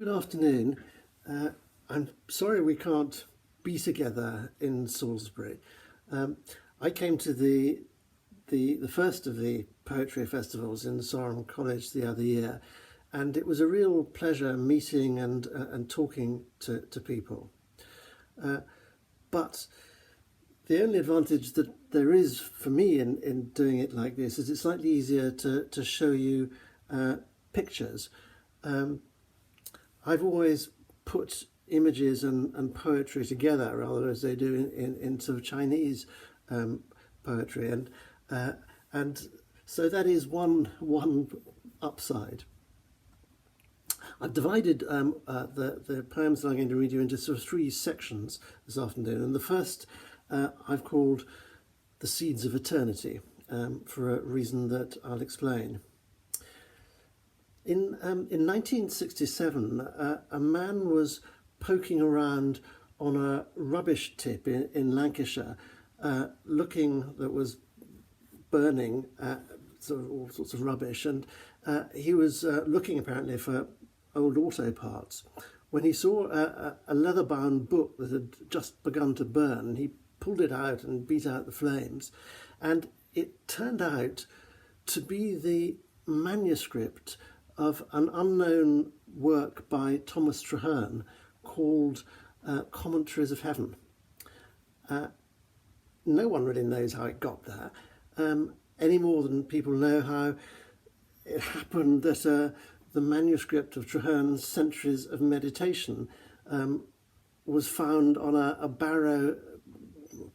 Good afternoon. I'm sorry we can't be together in Salisbury. I came to the first of the poetry festivals in Sarum College the other year, and it was a real pleasure meeting and talking to people. But the only advantage that there is for me in doing it like this is it's slightly easier to show you pictures. I've always put images and poetry together rather as they do in sort of Chinese poetry, and so that is one upside. I've divided the poems that I'm going to read you into sort of three sections this afternoon, and the first I've called "The Seeds of Eternity" for a reason that I'll explain. In 1967, a man was poking around on a rubbish tip in Lancashire, looking that was burning sort of all sorts of rubbish, and he was looking apparently for old auto parts when he saw a leather-bound book that had just begun to burn. He pulled it out and beat out the flames, and it turned out to be the manuscript of an unknown work by Thomas Traherne called Commentaries of Heaven. No one really knows how it got there, any more than people know how it happened that the manuscript of Traherne's Centuries of Meditation was found on a barrow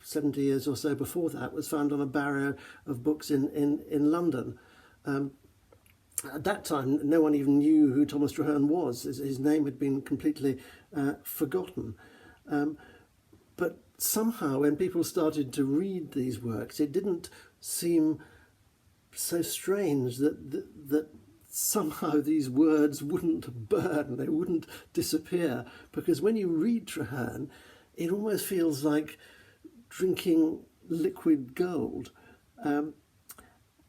70 years or so before that, was found on a barrow of books in London. At that time, no one even knew who Thomas Traherne was. His name had been completely forgotten. But somehow, when people started to read these works, it didn't seem so strange that somehow these words wouldn't burn, they wouldn't disappear. Because when you read Traherne, it almost feels like drinking liquid gold.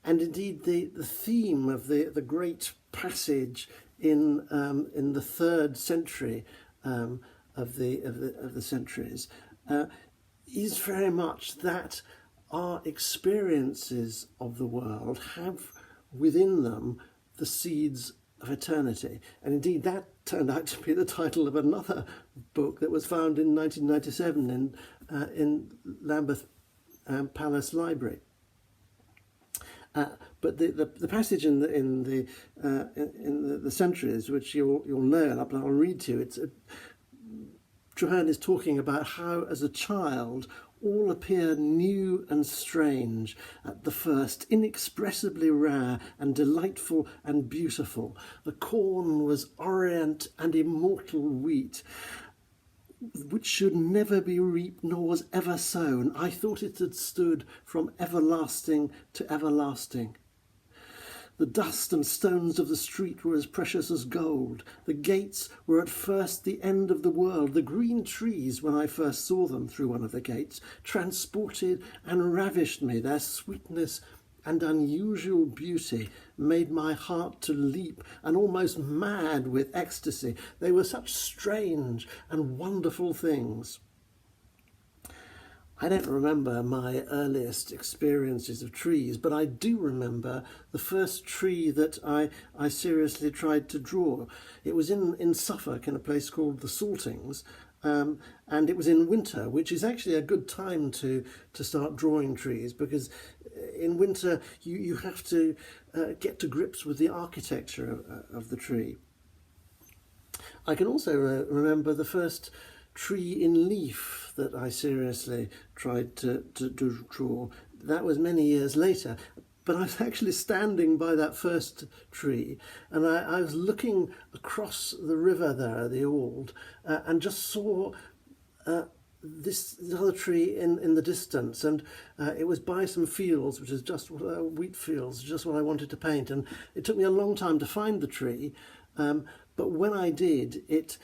And indeed, the theme of the great passage in the 3rd century of the centuries is very much that our experiences of the world have within them the seeds of eternity. And indeed, that turned out to be the title of another book that was found in 1997 in Lambeth Palace Library. But the passage in the centuries, which you'll know, and I'll read to you, Traherne is talking about how, as a child, all appeared new and strange at the first, inexpressibly rare and delightful and beautiful. The corn was orient and immortal wheat, which should never be reaped nor was ever sown. I thought it had stood from everlasting to everlasting. The dust and stones of the street were as precious as gold. The gates were at first the end of the world. The green trees, when I first saw them through one of the gates, transported and ravished me. Their sweetness and unusual beauty made my heart to leap, and almost mad with ecstasy. They were such strange and wonderful things. I don't remember my earliest experiences of trees, but I do remember the first tree that I seriously tried to draw. It was in Suffolk, in a place called the Saltings, and it was in winter, which is actually a good time to start drawing trees, because in winter you have to get to grips with the architecture of the tree. I can also remember the first tree in leaf that I seriously tried to draw. That was many years later, but I was actually standing by that first tree, and I was looking across the river there, the Ald, and just saw this other tree in the distance, and it was by some fields, which is just wheat fields, just what I wanted to paint. And it took me a long time to find the tree, but when I did, it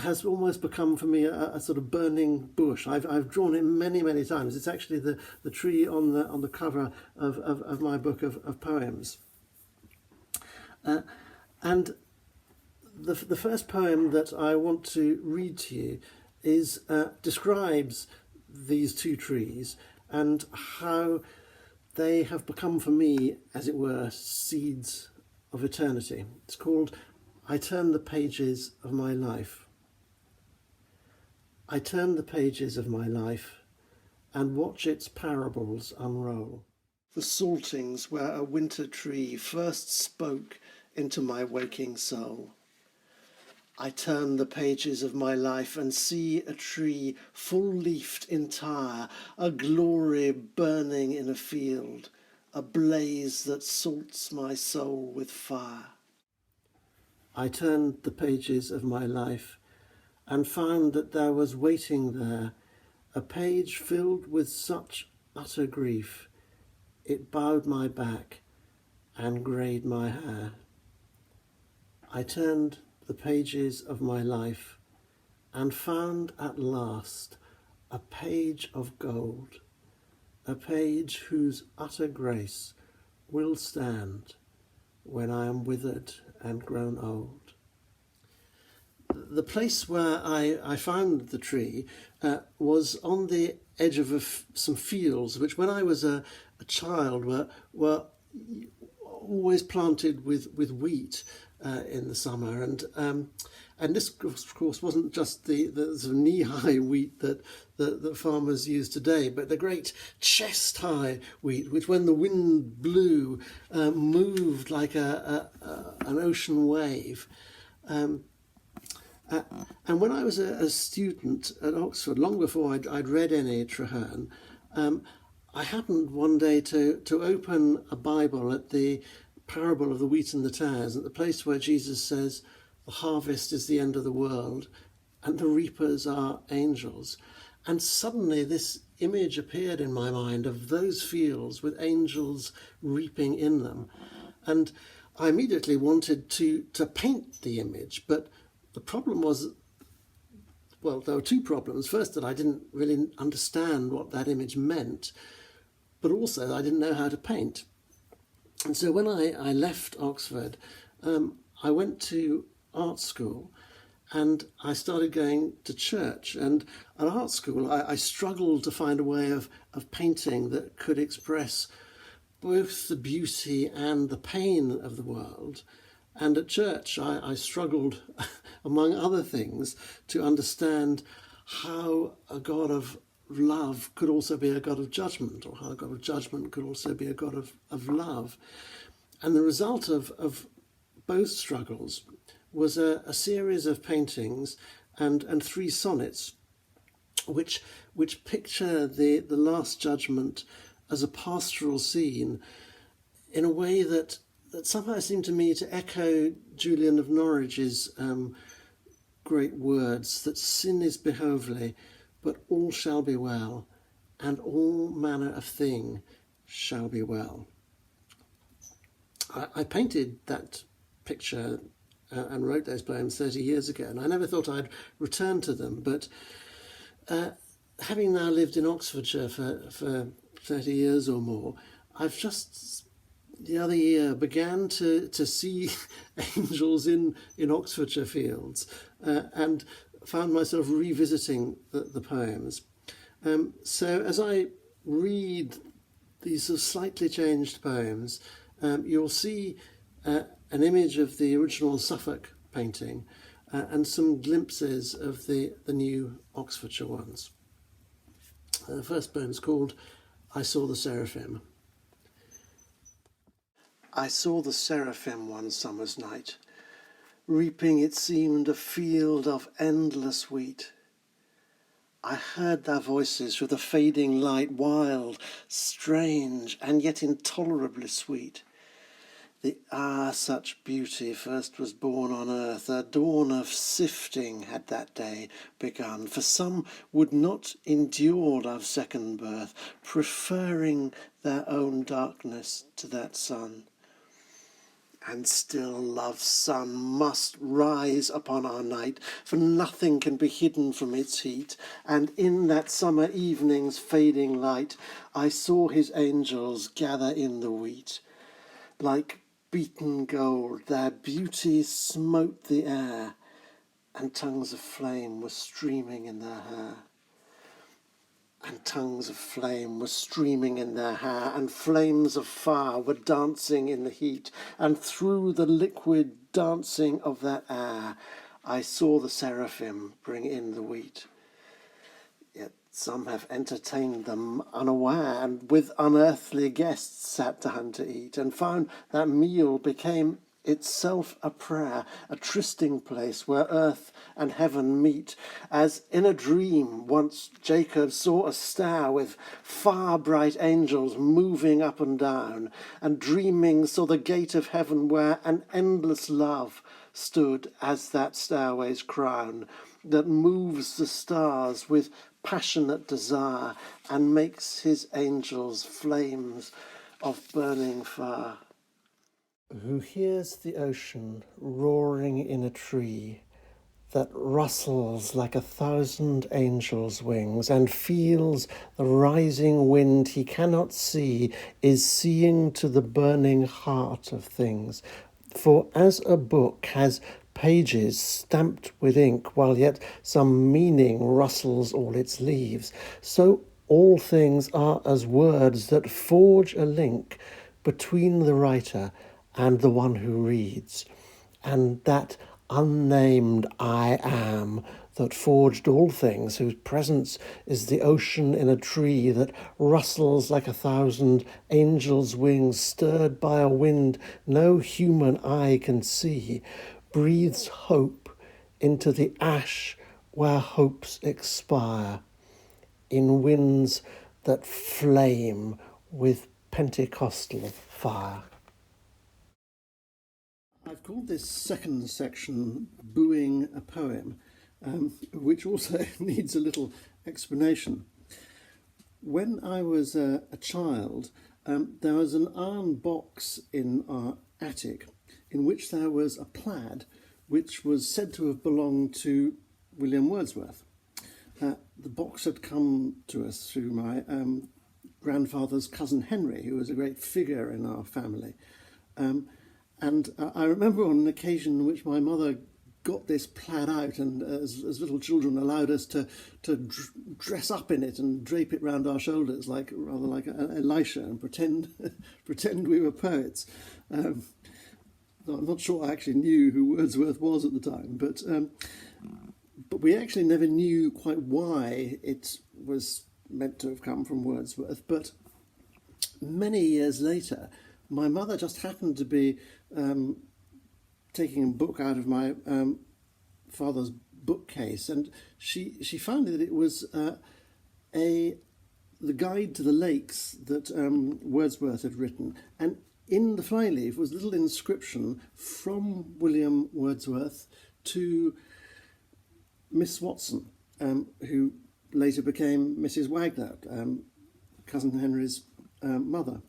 has almost become for me a sort of burning bush. I've drawn it many times. It's actually the tree on the cover of my book of poems. And The first poem that I want to read to you describes these two trees and how they have become for me, as it were, seeds of eternity. It's called I Turn the Pages of My Life. I turn the pages of my life and watch its parables unroll. The saltings where a winter tree first spoke into my waking soul. I turn the pages of my life and see a tree full-leafed entire, a glory burning in a field, a blaze that salts my soul with fire. I turned the pages of my life and found that there was waiting there a page filled with such utter grief, it bowed my back and greyed my hair. I turned the pages of my life and found at last a page of gold, a page whose utter grace will stand when I am withered and grown old. The place where I found the tree was on the edge of some fields, which when I was a child were always planted with wheat in the summer, and this of course wasn't just the sort of knee-high wheat that farmers use today, but the great chest-high wheat, which when the wind blew moved like an ocean wave. And when I was a student at Oxford, long before I'd read any Traherne, I happened one day to open a Bible at the parable of the wheat and the tares, at the place where Jesus says, the harvest is the end of the world, and the reapers are angels. And suddenly this image appeared in my mind of those fields with angels reaping in them. And I immediately wanted to paint the image, but the problem was, well, there were two problems. First, that I didn't really understand what that image meant, but also I didn't know how to paint. And so when I left Oxford, I went to art school and I started going to church. And at art school, I struggled to find a way of painting that could express both the beauty and the pain of the world. And at church, I struggled, among other things, to understand how a God of love could also be a God of judgment, or how a God of judgment could also be a God of love. And the result of both struggles was a series of paintings and three sonnets, which picture the Last Judgment as a pastoral scene in a way that somehow seemed to me to echo Julian of Norwich's great words, that sin is behovely, but all shall be well, and all manner of thing shall be well. I painted that picture and wrote those poems 30 years ago, and I never thought I'd return to them, but having now lived in Oxfordshire for 30 years or more, I've just the other year began to see angels in Oxfordshire fields and found myself revisiting the poems. So as I read these sort of slightly changed poems, you'll see an image of the original Suffolk painting and some glimpses of the new Oxfordshire ones. The first poem is called I Saw the Seraphim. I saw the seraphim one summer's night, reaping it seemed a field of endless wheat. I heard their voices through the fading light, wild, strange, and yet intolerably sweet. The hour such beauty first was born on earth, a dawn of sifting had that day begun, for some would not endure love's second birth, preferring their own darkness to that sun. And still love's sun must rise upon our night, for nothing can be hidden from its heat. And in that summer evening's fading light, I saw his angels gather in the wheat. Like beaten gold, their beauty smote the air, and tongues of flame were streaming in their hair. And tongues of flame were streaming in their hair, and flames of fire were dancing in the heat, and through the liquid dancing of that air, I saw the seraphim bring in the wheat. Yet some have entertained them unaware, and with unearthly guests sat down to eat, and found that meal became itself a prayer, a trysting place where earth and heaven meet, as in a dream once Jacob saw a stair with far bright angels moving up and down, and dreaming saw the gate of heaven where an endless love stood as that stairway's crown, that moves the stars with passionate desire, and makes his angels flames of burning fire. Who hears the ocean roaring in a tree that rustles like 1,000 angels' wings, and feels the rising wind he cannot see, is seeing to the burning heart of things. For as a book has pages stamped with ink, while yet some meaning rustles all its leaves, so all things are as words that forge a link between the writer and the one who reads, and that unnamed I am that forged all things, whose presence is the ocean in a tree that rustles like 1,000 angels' wings, stirred by a wind no human eye can see, breathes hope into the ash where hopes expire, in winds that flame with Pentecostal fire. I've called this second section Booing a Poem, which also needs a little explanation. When I was a child, there was an iron box in our attic in which there was a plaid which was said to have belonged to William Wordsworth. The box had come to us through my grandfather's cousin Henry, who was a great figure in our family. And I remember on an occasion in which my mother got this plaid out, and as little children allowed us to dress up in it and drape it round our shoulders, rather like Elisha, and pretend we were poets. I'm not sure I actually knew who Wordsworth was at the time, but we actually never knew quite why it was meant to have come from Wordsworth. But many years later, my mother just happened to be taking a book out of my father's bookcase, and she found that it was the Guide to the Lakes that Wordsworth had written, and in the flyleaf was a little inscription from William Wordsworth to Miss Watson, who later became Mrs. Wagner, cousin Henry's mother.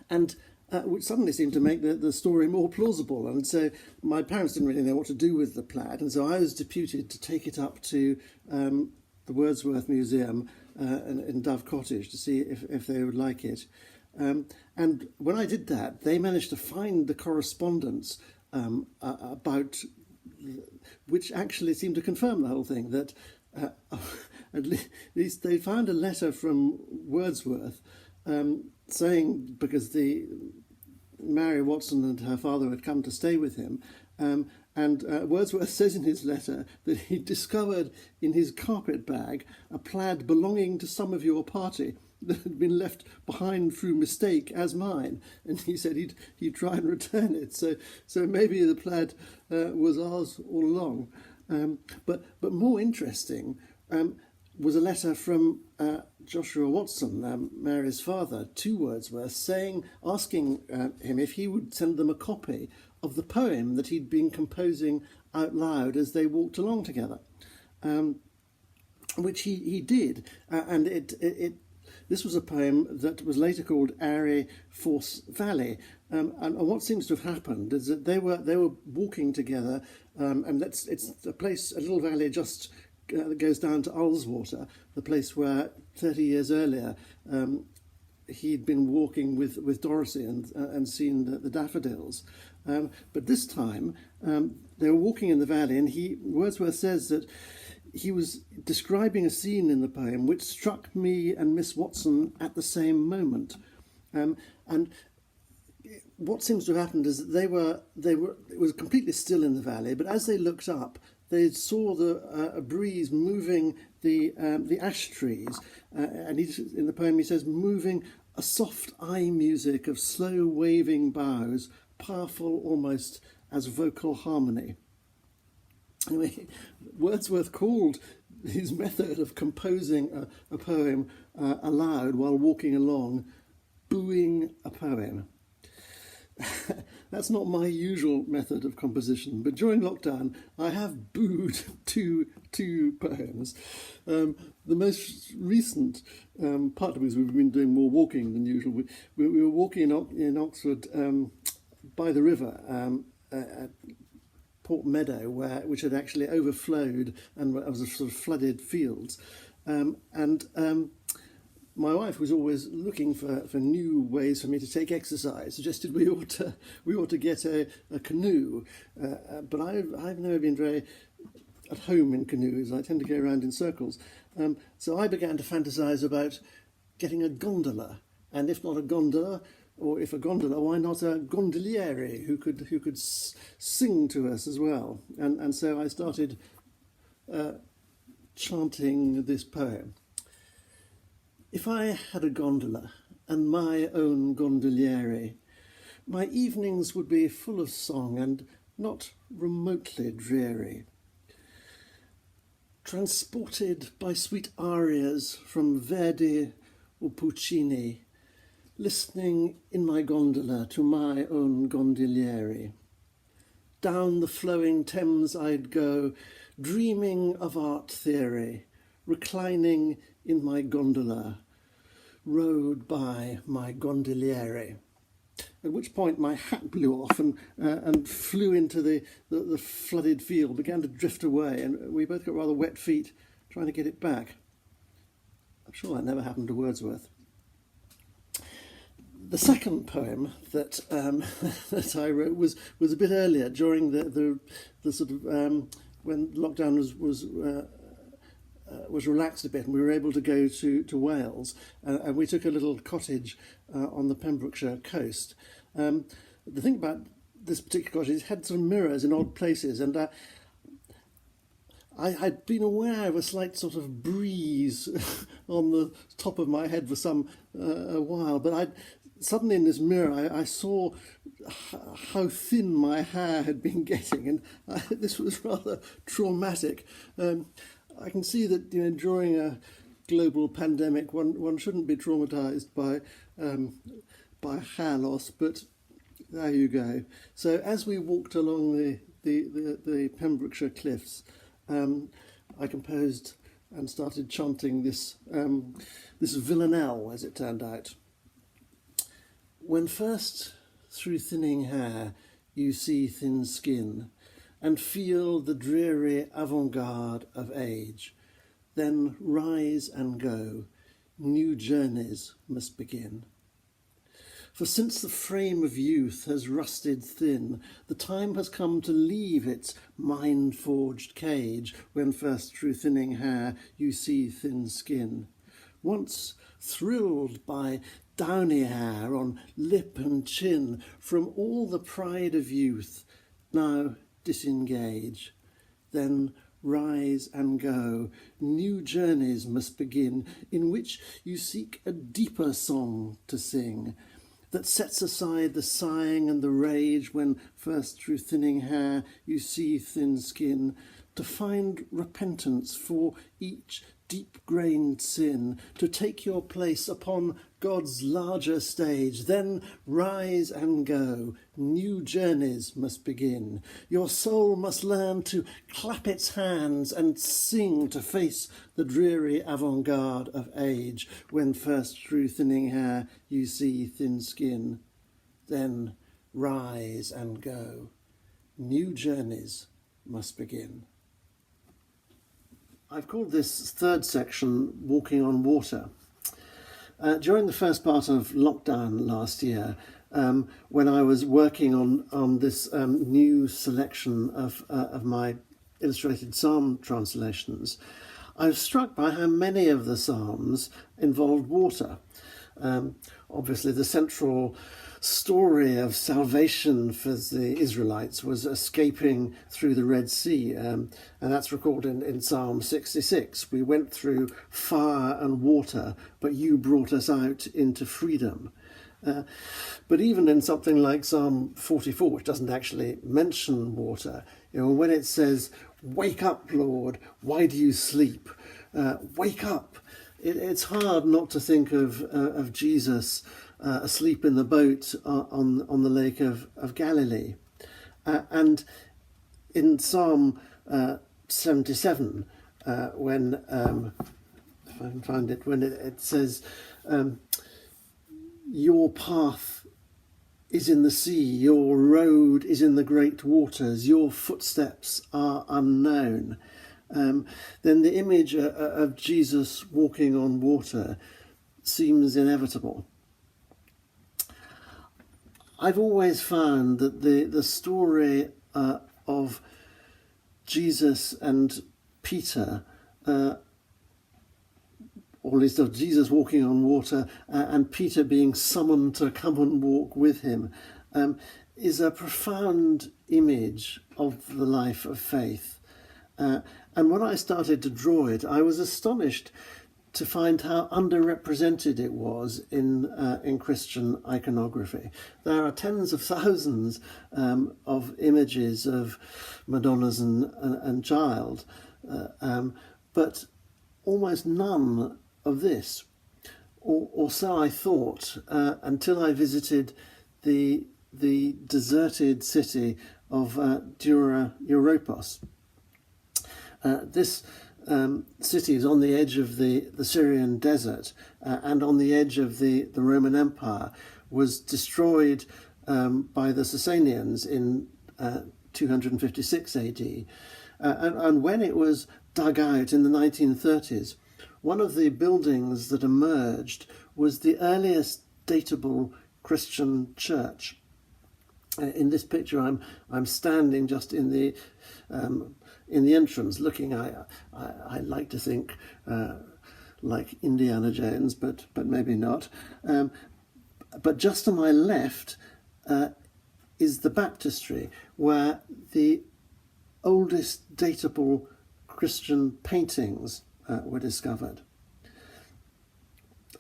And which suddenly seemed to make the story more plausible. And so my parents didn't really know what to do with the plaid, and so I was deputed to take it up to the Wordsworth Museum in Dove Cottage to see if they would like it. And when I did that, they managed to find the correspondence about, which actually seemed to confirm the whole thing, that at least they found a letter from Wordsworth saying, because Mary Watson and her father had come to stay with him, and Wordsworth says in his letter that he discovered in his carpet bag a plaid belonging to some of your party that had been left behind through mistake as mine, and he said he'd try and return it. So maybe the plaid was ours all along. But more interesting was a letter from Joshua Watson, Mary's father, to Wordsworth, asking him if he would send them a copy of the poem that he'd been composing out loud as they walked along together, which he did, and this was a poem that was later called Airy Force Valley, and what seems to have happened is that they were walking together, and it's a little valley just that goes down to Ullswater, the place where 30 years earlier he'd been walking with Dorothy and seen the daffodils. But this time they were walking in the valley, and Wordsworth says that he was describing a scene in the poem which struck me and Miss Watson at the same moment. And what seems to have happened is that it was completely still in the valley, but as they looked up, they saw a breeze moving the ash trees, and in the poem he says, moving a soft eye music of slow waving boughs, powerful almost as vocal harmony. Anyway, Wordsworth called his method of composing a poem aloud while walking along booing a poem. That's not my usual method of composition, but during lockdown I have booed two poems. The most recent, partly because we've been doing more walking than usual, we were walking in Oxford by the river at Port Meadow, which had actually overflowed and was a sort of flooded fields, my wife was always looking for new ways for me to take exercise, suggested we ought to get a canoe, but I've never been very at home in canoes. I tend to go around in circles, so I began to fantasize about getting a gondola, and if not a gondola, or if a gondola, why not a gondoliere who could sing to us as well, and so I started chanting this poem. If I had a gondola and my own gondoliere, my evenings would be full of song and not remotely dreary. Transported by sweet arias from Verdi or Puccini, listening in my gondola to my own gondoliere. Down the flowing Thames I'd go, dreaming of art theory, reclining in my gondola, rowed by my gondoliere. At which point my hat blew off and flew into the flooded field, began to drift away, and we both got rather wet feet trying to get it back. I'm sure that never happened to Wordsworth. The second poem that that I wrote was a bit earlier, during the sort of when lockdown was relaxed a bit, and we were able to go to Wales, and we took a little cottage on the Pembrokeshire coast. The thing about this particular cottage, it had some mirrors in odd places, and I'd been aware of a slight sort of breeze on the top of my head for a while, but suddenly in this mirror I saw how thin my hair had been getting, and this was rather traumatic. I can see that during a global pandemic, one shouldn't be traumatised by hair loss, but there you go. So as we walked along the Pembrokeshire cliffs, I composed and started chanting this villanelle, as it turned out. When first through thinning hair you see thin skin, and feel the dreary avant-garde of age, then rise and go, new journeys must begin. For since the frame of youth has rusted thin, the time has come to leave its mind-forged cage, when first through thinning hair you see thin skin. Once thrilled by downy hair on lip and chin, from all the pride of youth, now disengage, then rise and go, new journeys must begin, in which you seek a deeper song to sing, that sets aside the sighing and the rage, when first through thinning hair you see thin skin, to find repentance for each deep-grained sin, to take your place upon God's larger stage, then rise and go, new journeys must begin. Your soul must learn to clap its hands and sing, to face the dreary avant-garde of age, when first through thinning hair you see thin skin, then rise and go, new journeys must begin. I've called this third section Walking on Water. During the first part of lockdown last year, when I was working on this new selection of my illustrated psalm translations, I was struck by how many of the psalms involved water. Obviously, the central story of salvation for the Israelites was escaping through the Red Sea, and that's recorded in Psalm 66. We went through fire and water, but you brought us out into freedom. But even in something like Psalm 44, which doesn't actually mention water, when it says, "Wake up, Lord, why do you sleep? Wake up." It's hard not to think of Jesus asleep in the boat on the lake of Galilee. And in Psalm 77, when, if I can find it, when it says, "Your path is in the sea, your road is in the great waters, your footsteps are unknown," then the image of Jesus walking on water seems inevitable. I've always found that the story of Jesus and Peter, or at least of Jesus walking on water and Peter being summoned to come and walk with him, is a profound image of the life of faith. And when I started to draw it, I was astonished to find how underrepresented it was in Christian iconography. There are tens of thousands of images of Madonnas and child, but almost none of this, or so I thought, until I visited the deserted city of Europos. This city is on the edge of the Syrian desert and on the edge of the Roman Empire, was destroyed by the Sasanians in 256 AD. And when it was dug out in the 1930s, one of the buildings that emerged was the earliest datable Christian church. In this picture, I'm standing just in the entrance, looking. I like to think like Indiana Jones, but maybe not. But just to my left is the baptistry, where the oldest datable Christian paintings were discovered.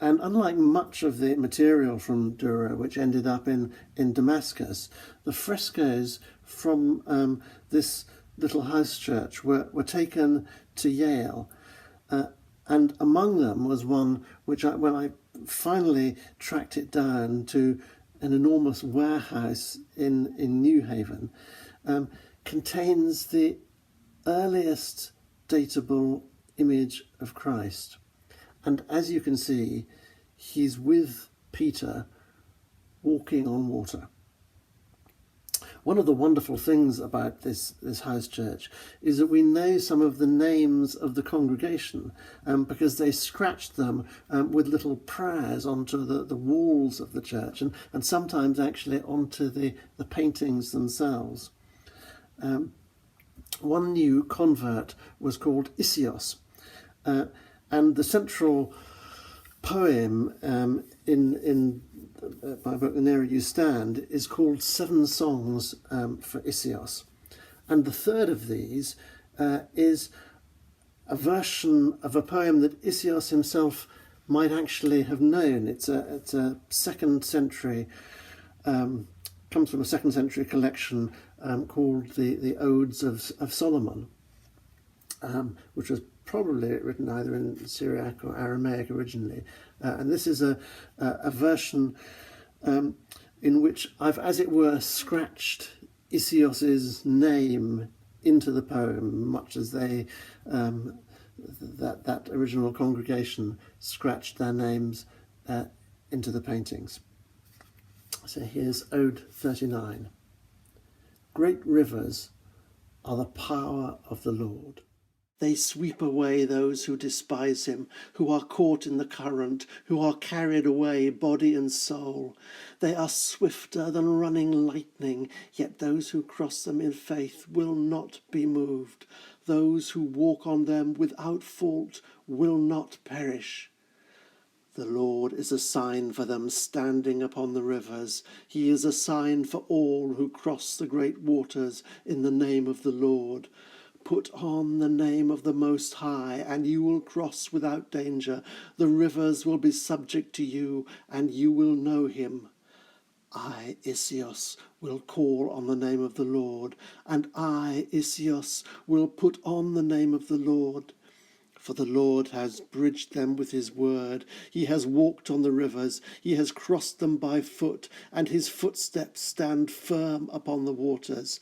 And unlike much of the material from Dura, which ended up in Damascus, the frescoes from this little house church were taken to Yale. And among them was one which, when I finally tracked it down to an enormous warehouse in New Haven, contains the earliest datable image of Christ. And as you can see, he's with Peter walking on water. One of the wonderful things about this house church is that we know some of the names of the congregation because they scratched them with little prayers onto the walls of the church and sometimes actually onto the paintings themselves. One new convert was called Isios, and the central poem in my book, The Nearer You Stand, is called 7 Songs for Isios. And the third of these is a version of a poem that Isios himself might actually have known. It's a second century, comes from a second century collection called the Odes of Solomon, which was probably written either in Syriac or Aramaic originally. And this is a version in which I've, as it were, scratched Isios's name into the poem, much as they that original congregation scratched their names into the paintings. So here's Ode 39. Great rivers are the power of the Lord. They sweep away those who despise him, who are caught in the current, who are carried away, body and soul. They are swifter than running lightning, yet those who cross them in faith will not be moved. Those who walk on them without fault will not perish. The Lord is a sign for them standing upon the rivers. He is a sign for all who cross the great waters in the name of the Lord. Put on the name of the Most High, and you will cross without danger. The rivers will be subject to you, and you will know him. I, Isios, will call on the name of the Lord, and I, Isios, will put on the name of the Lord. For the Lord has bridged them with his word. He has walked on the rivers. He has crossed them by foot, and his footsteps stand firm upon the waters.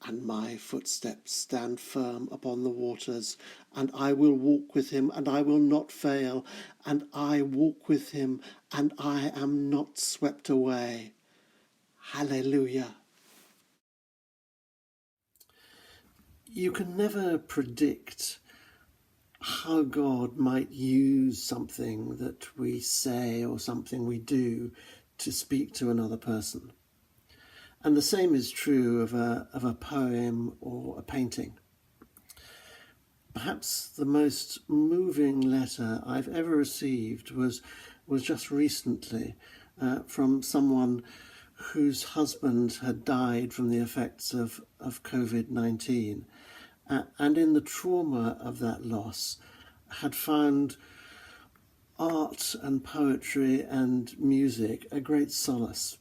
And my footsteps stand firm upon the waters, and I will walk with him, and I will not fail, and I walk with him, and I am not swept away. Hallelujah. You can never predict how God might use something that we say or something we do to speak to another person. And the same is true of a poem or a painting. Perhaps the most moving letter I've ever received was just recently from someone whose husband had died from the effects of COVID-19. And in the trauma of that loss had found art and poetry and music a great solace.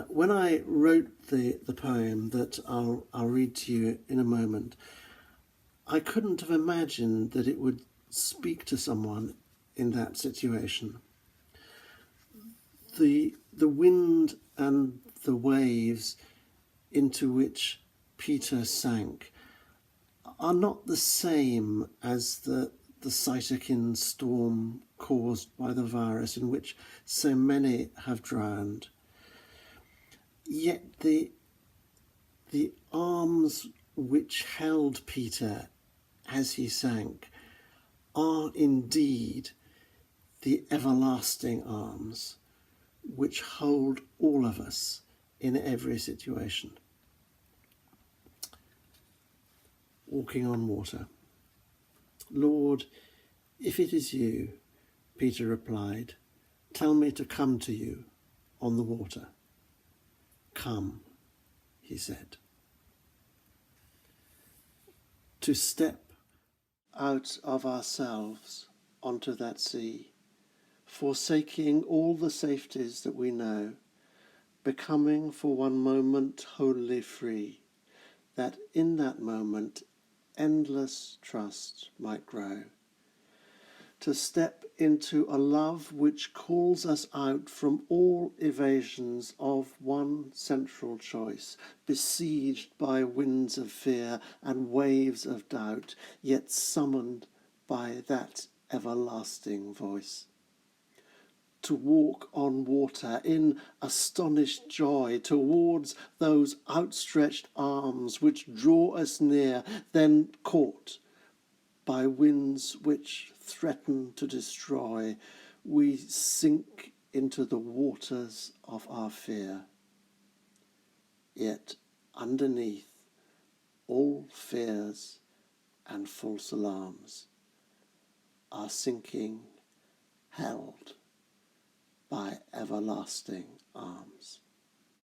When I wrote the poem that I'll read to you in a moment, I couldn't have imagined that it would speak to someone in that situation. The wind and the waves into which Peter sank are not the same as the cytokine storm caused by the virus in which so many have drowned. Yet the arms which held Peter as he sank are indeed the everlasting arms which hold all of us in every situation. Walking on water. Lord, if it is you, Peter replied, tell me to come to you on the water. Come, he said. To step out of ourselves onto that sea, forsaking all the safeties that we know, becoming for one moment wholly free, that in that moment endless trust might grow. To step into a love which calls us out from all evasions of one central choice, besieged by winds of fear and waves of doubt, yet summoned by that everlasting voice. To walk on water in astonished joy towards those outstretched arms which draw us near, then caught by winds which threaten to destroy, we sink into the waters of our fear. Yet underneath all fears and false alarms are sinking, held by everlasting arms.